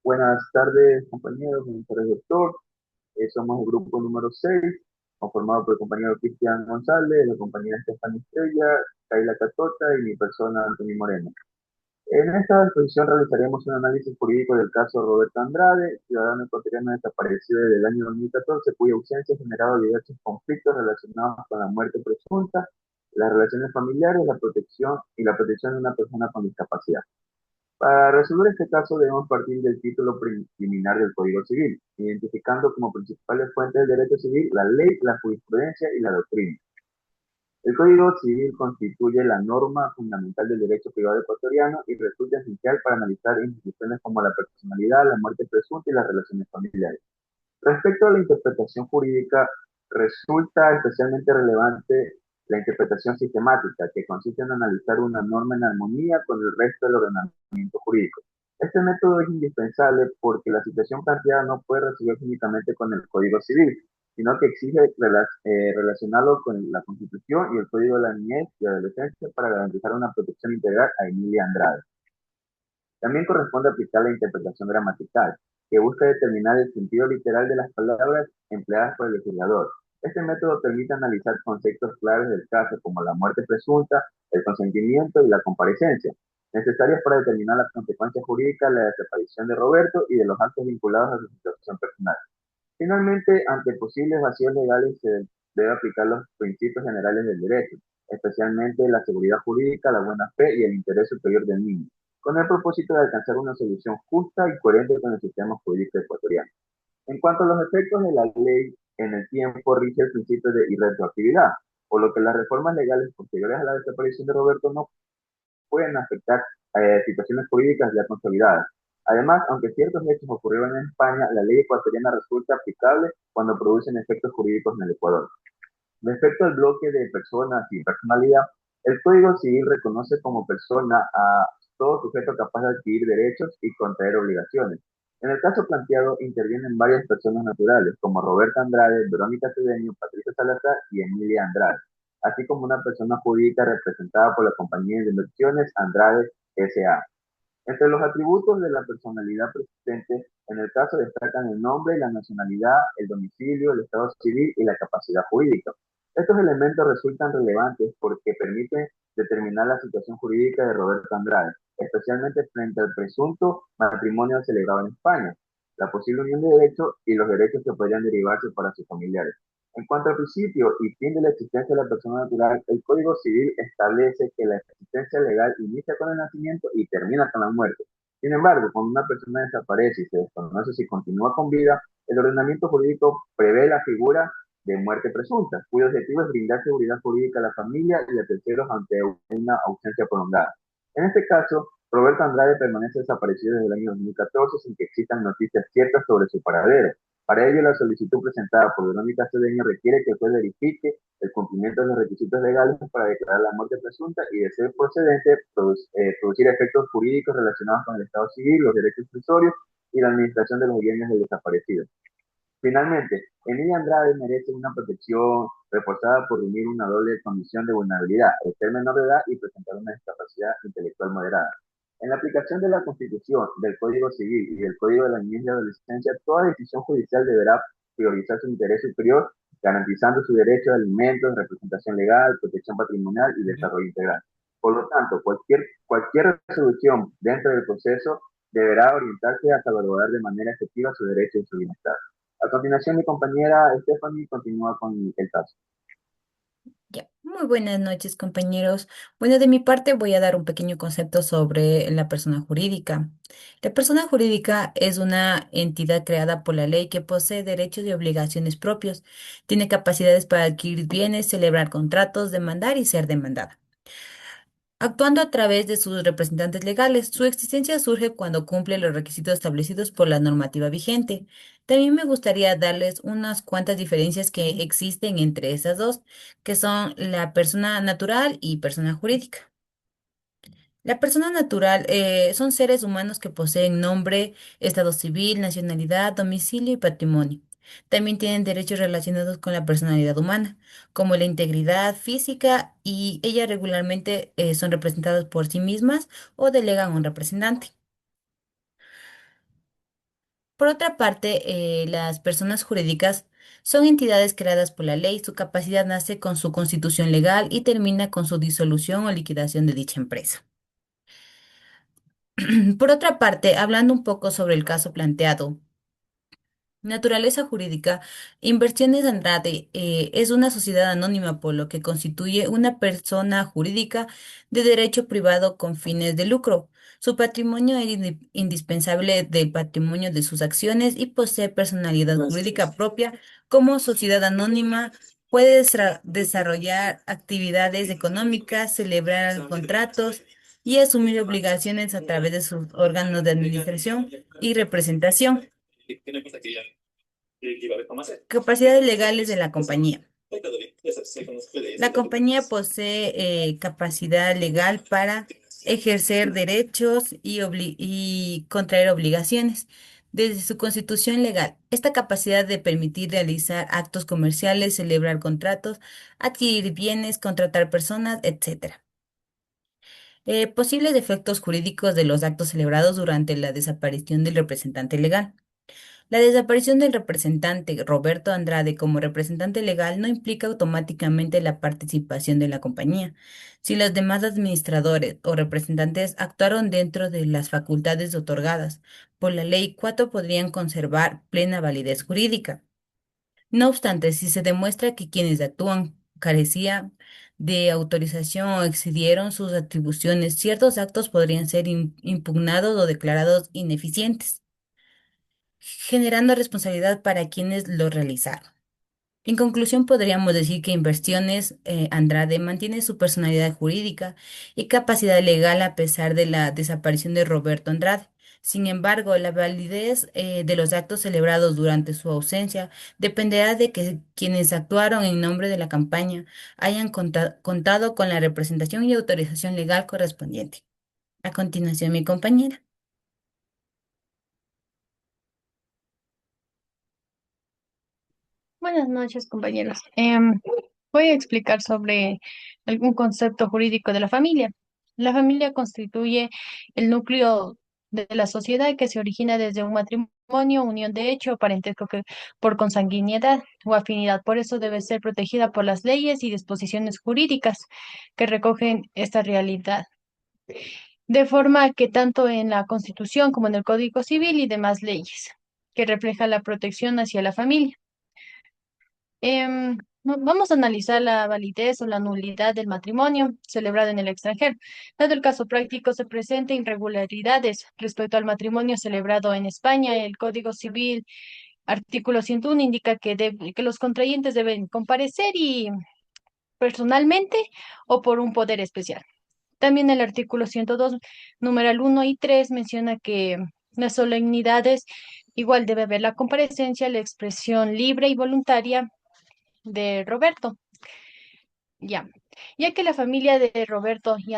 Buenas tardes, compañeros. Buenas tardes, doctor. Somos el grupo número 6, conformado por el compañero Cristian González, la compañera Estefania Estrella, Kaila Catota y mi persona, Antonio Moreno. En esta exposición realizaremos un análisis jurídico del caso Roberto Andrade, ciudadano ecuatoriano desaparecido desde el año 2014, cuya ausencia ha generado diversos conflictos relacionados con la muerte presunta, las relaciones familiares, la protección de una persona con discapacidad. Para resolver este caso debemos partir del título preliminar del Código Civil, identificando como principales fuentes del derecho civil la ley, la jurisprudencia y la doctrina. El Código Civil constituye la norma fundamental del derecho privado ecuatoriano y resulta esencial para analizar instituciones como la personalidad, la muerte presunta y las relaciones familiares. Respecto a la interpretación jurídica, resulta especialmente relevante la interpretación sistemática, que consiste en analizar una norma en armonía con el resto del ordenamiento jurídico. Este método es indispensable porque la situación planteada no puede resolverse únicamente con el Código Civil, sino que exige relacionarlo con la Constitución y el Código de la Niñez y Adolescencia para garantizar una protección integral a Emilia Andrade. También corresponde aplicar la interpretación gramatical, que busca determinar el sentido literal de las palabras empleadas por el legislador. Este método permite analizar conceptos claves del caso, como la muerte presunta, el consentimiento y la comparecencia, necesarias para determinar las consecuencias jurídicas de la desaparición de Roberto y de los actos vinculados a su situación personal. Finalmente, ante posibles vacíos legales se debe aplicar los principios generales del derecho, especialmente la seguridad jurídica, la buena fe y el interés superior del niño, con el propósito de alcanzar una solución justa y coherente con el sistema jurídico ecuatoriano. En cuanto a los efectos de la ley en el tiempo, rige el principio de irretroactividad, por lo que las reformas legales posteriores a la desaparición de Roberto no pueden afectar situaciones jurídicas ya consolidadas. Además, aunque ciertos hechos ocurrieron en España, la ley ecuatoriana resulta aplicable cuando producen efectos jurídicos en el Ecuador. Respecto al bloque de personas y personalidad, el Código Civil reconoce como persona a todo sujeto capaz de adquirir derechos y contraer obligaciones. En el caso planteado, intervienen varias personas naturales, como Roberta Andrade, Verónica Cedeño, Patricia Salazar y Emilia Andrade, así como una persona jurídica representada por la compañía de inversiones Andrade S.A. Entre los atributos de la personalidad presente en el caso destacan el nombre, la nacionalidad, el domicilio, el estado civil y la capacidad jurídica. Estos elementos resultan relevantes porque permiten determinar la situación jurídica de Roberto Andrade, especialmente frente al presunto matrimonio celebrado en España, la posible unión de derechos y los derechos que podrían derivarse para sus familiares. En cuanto al principio y fin de la existencia de la persona natural, el Código Civil establece que la existencia legal inicia con el nacimiento y termina con la muerte. Sin embargo, cuando una persona desaparece y se desconoce si continúa con vida, el ordenamiento jurídico prevé la figura de muerte presunta, cuyo objetivo es brindar seguridad jurídica a la familia y a terceros ante una ausencia prolongada. En este caso, Roberto Andrade permanece desaparecido desde el año 2014 sin que existan noticias ciertas sobre su paradero. Para ello, la solicitud presentada por Verónica Cedeño requiere que el juez verifique el cumplimiento de los requisitos legales para declarar la muerte presunta y, de ser procedente, producir efectos jurídicos relacionados con el Estado civil, los derechos sucesorios y la administración de los bienes del desaparecido. Finalmente, Emilia Andrade merece una protección reforzada por unir una doble condición de vulnerabilidad, el ser menor de edad y presentar una discapacidad intelectual moderada. En la aplicación de la Constitución, del Código Civil y del Código de la Niñez y Adolescencia, toda decisión judicial deberá priorizar su interés superior, garantizando su derecho a alimentos, representación legal, protección patrimonial y Ya. desarrollo integral. Por lo tanto, cualquier resolución dentro del proceso deberá orientarse a salvaguardar de manera efectiva su derecho y su bienestar. A continuación, mi compañera Stephanie continúa con el caso. Ya. Muy buenas noches, compañeros. Bueno, de mi parte voy a dar un pequeño concepto sobre la persona jurídica. La persona jurídica es una entidad creada por la ley que posee derechos y obligaciones propios. Tiene capacidades para adquirir bienes, celebrar contratos, demandar y ser demandada. Actuando a través de sus representantes legales, su existencia surge cuando cumple los requisitos establecidos por la normativa vigente. También me gustaría darles unas cuantas diferencias que existen entre esas dos, que son la persona natural y persona jurídica. La persona natural son seres humanos que poseen nombre, estado civil, nacionalidad, domicilio y patrimonio. También tienen derechos relacionados con la personalidad humana, como la integridad física, y ellas regularmente son representadas por sí mismas o delegan a un representante. Por otra parte, las personas jurídicas son entidades creadas por la ley. Su capacidad nace con su constitución legal y termina con su disolución o liquidación de dicha empresa. Por otra parte, hablando un poco sobre el caso planteado, naturaleza jurídica, Inversiones Andrade es una sociedad anónima, por lo que constituye una persona jurídica de derecho privado con fines de lucro. Su patrimonio es indispensable del patrimonio de sus acciones y posee personalidad jurídica propia. Como sociedad anónima, puede desarrollar actividades económicas, celebrar contratos y asumir obligaciones a través de sus órganos de administración y representación. Capacidades legales de la compañía. La compañía posee capacidad legal para ejercer derechos y contraer obligaciones. Desde su constitución legal, esta capacidad de permitir realizar actos comerciales, celebrar contratos, adquirir bienes, contratar personas, etcétera. Posibles efectos jurídicos de los actos celebrados durante la desaparición del representante legal. La desaparición del representante Roberto Andrade como representante legal no implica automáticamente la participación de la compañía. Si los demás administradores o representantes actuaron dentro de las facultades otorgadas por la Ley 4, podrían conservar plena validez jurídica. No obstante, si se demuestra que quienes actúan carecían de autorización o excedieron sus atribuciones, ciertos actos podrían ser impugnados o declarados ineficientes, generando responsabilidad para quienes lo realizaron. En conclusión, podríamos decir que Inversiones Andrade mantiene su personalidad jurídica y capacidad legal a pesar de la desaparición de Roberto Andrade. Sin embargo, la validez de los actos celebrados durante su ausencia dependerá de que quienes actuaron en nombre de la campaña hayan contado con la representación y autorización legal correspondiente. A continuación, mi compañera. Buenas noches, compañeros. Voy a explicar sobre algún concepto jurídico de la familia. La familia constituye el núcleo de la sociedad que se origina desde un matrimonio, unión de hecho, parentesco que por consanguinidad o afinidad. Por eso debe ser protegida por las leyes y disposiciones jurídicas que recogen esta realidad. De forma que tanto en la Constitución como en el Código Civil y demás leyes que refleja la protección hacia la familia. Vamos a analizar la validez o la nulidad del matrimonio celebrado en el extranjero. Dado el caso práctico, se presentan irregularidades respecto al matrimonio celebrado en España. El Código Civil, artículo 101, indica que los contrayentes deben comparecer y personalmente o por un poder especial. También el artículo 102, numeral 1 y 3, menciona que las solemnidades igual debe haber la comparecencia, la expresión libre y voluntaria de Roberto. Ya, ya que la familia de Roberto y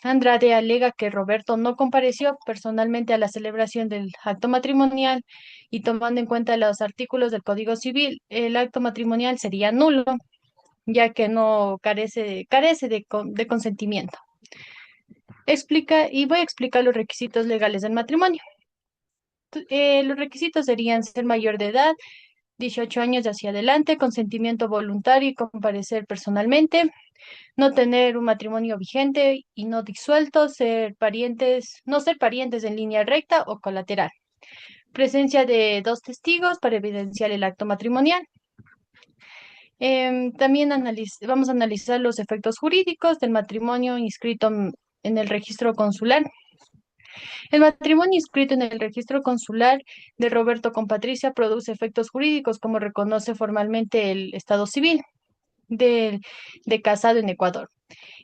Andrade alega que Roberto no compareció personalmente a la celebración del acto matrimonial y tomando en cuenta los artículos del Código Civil, el acto matrimonial sería nulo, ya que no carece de consentimiento. Y voy a explicar los requisitos legales del matrimonio. Los requisitos serían ser mayor de edad, 18 años de hacia adelante, consentimiento voluntario y comparecer personalmente, no tener un matrimonio vigente y no disuelto, no ser parientes en línea recta o colateral, presencia de dos testigos para evidenciar el acto matrimonial. También vamos a analizar los efectos jurídicos del matrimonio inscrito en el registro consular. El matrimonio inscrito en el registro consular de Roberto con Patricia produce efectos jurídicos como reconoce formalmente el Estado civil de, de casado en Ecuador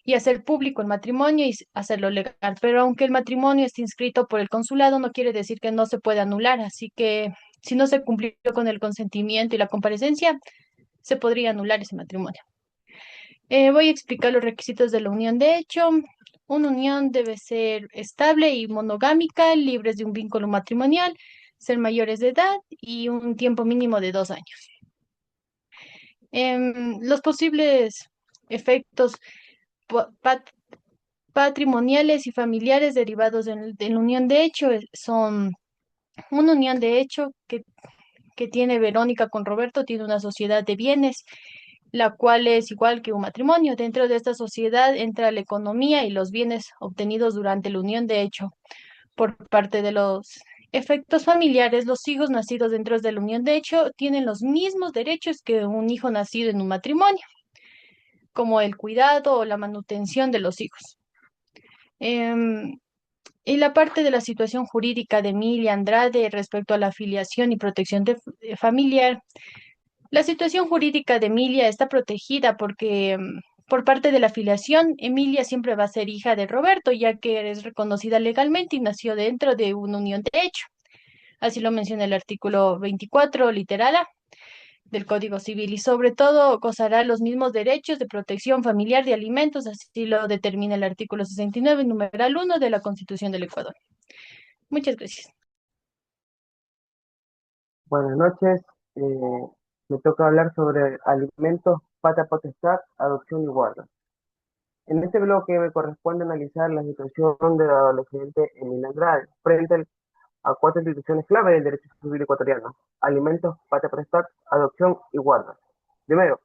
y hacer público el matrimonio y hacerlo legal. Pero aunque el matrimonio esté inscrito por el consulado, no quiere decir que no se puede anular. Así que si no se cumplió con el consentimiento y la comparecencia, se podría anular ese matrimonio. Voy a explicar los requisitos de la unión de hecho. Una unión debe ser estable y monogámica, libres de un vínculo matrimonial, ser mayores de edad y un tiempo mínimo de 2 años. Los posibles efectos pa- pat- patrimoniales y familiares derivados de la unión de hecho son Una unión de hecho que tiene Verónica con Roberto tiene una sociedad de bienes, la cual es igual que un matrimonio. Dentro de esta sociedad entra la economía y los bienes obtenidos durante la unión de hecho. Por parte de los efectos familiares, los hijos nacidos dentro de la unión de hecho tienen los mismos derechos que un hijo nacido en un matrimonio, como el cuidado o la manutención de los hijos. Em, y la parte de la situación jurídica de Emilia Andrade respecto a la afiliación y protección familiar. La situación jurídica de Emilia está protegida porque por parte de la afiliación, Emilia siempre va a ser hija de Roberto, ya que es reconocida legalmente y nació dentro de una unión de hecho. Así lo menciona el artículo 24, literal A del Código Civil, y sobre todo gozará los mismos derechos de protección familiar de alimentos, así lo determina el artículo 69, numeral 1 de la Constitución del Ecuador. Muchas gracias. Buenas noches. Me toca hablar sobre alimentos, patria potestad, adopción y guarda. En este bloque me corresponde analizar la situación del adolescente Emil Andrade frente a cuatro instituciones clave del derecho civil ecuatoriano: alimentos, patria potestad, adopción y guarda. Primero,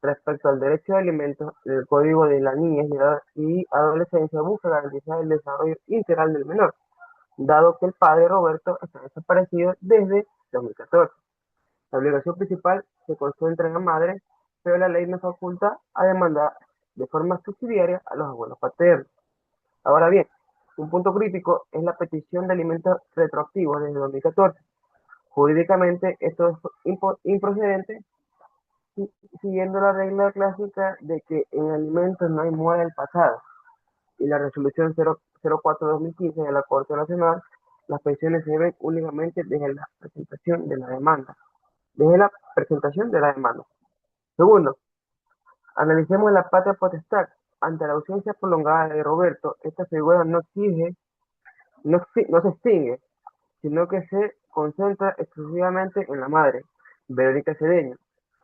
respecto al derecho de alimentos, el Código de la Niñez y Adolescencia busca garantizar el desarrollo integral del menor, dado que el padre Roberto está desaparecido desde 2014. La obligación principal se concentra en la madre, pero la ley nos faculta a demandar de forma subsidiaria a los abuelos paternos. Ahora bien, un punto crítico es la petición de alimentos retroactivos desde 2014. Jurídicamente esto es improcedente, siguiendo la regla clásica de que en alimentos no hay muera del pasado y la resolución 04-2015 de la Corte Nacional. Las pensiones se deben únicamente desde la presentación de la demanda. Desde la presentación de la demanda. Segundo, analicemos la patria potestad. Ante la ausencia prolongada de Roberto, esta figura no exige, no se extingue, sino que se concentra exclusivamente en la madre, Verónica Cedeño,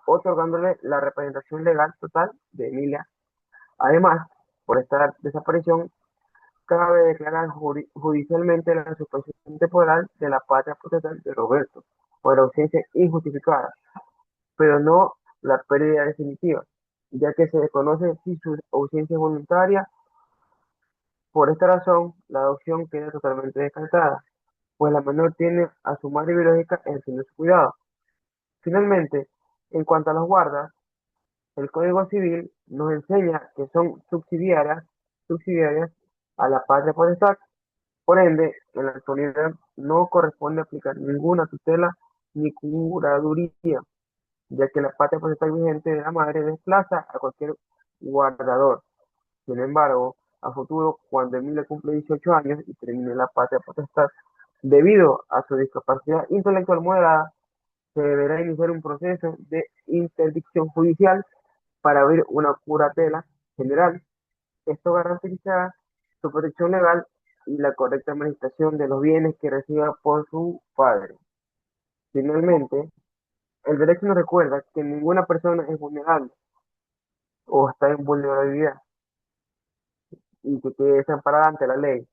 otorgándole la representación legal total de Emilia. Además, por esta desaparición, cabe declarar judicialmente la suspensión temporal de la patria potestad de Roberto, por ausencia injustificada, pero no la pérdida definitiva, ya que se desconoce si su ausencia es voluntaria. Por esta razón, la adopción queda totalmente descartada, pues la menor tiene a su madre biológica ejerciendo su cuidado. Finalmente, en cuanto a las guardas, el Código Civil nos enseña que son subsidiarias a la patria potestad. Por ende, en la actualidad no corresponde aplicar ninguna tutela ni curaduría, ya que la patria potestad vigente de la madre desplaza a cualquier guardador. Sin embargo, a futuro, cuando Emilia cumple 18 años y termine la patria potestad, debido a su discapacidad intelectual moderada, se deberá iniciar un proceso de interdicción judicial para abrir una curatela general. Esto garantizará su protección legal y la correcta administración de los bienes que reciba por su padre. Finalmente, el derecho nos recuerda que ninguna persona es vulnerable o está en vulnerabilidad y que quede desamparada ante la ley.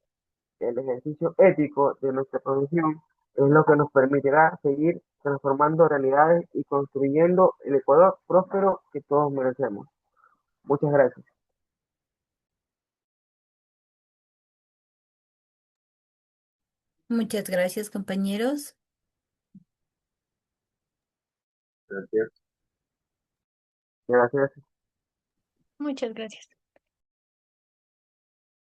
El ejercicio ético de nuestra profesión es lo que nos permitirá seguir transformando realidades y construyendo el Ecuador próspero que todos merecemos. Muchas gracias. Muchas gracias, compañeros. Gracias. Gracias. Muchas gracias.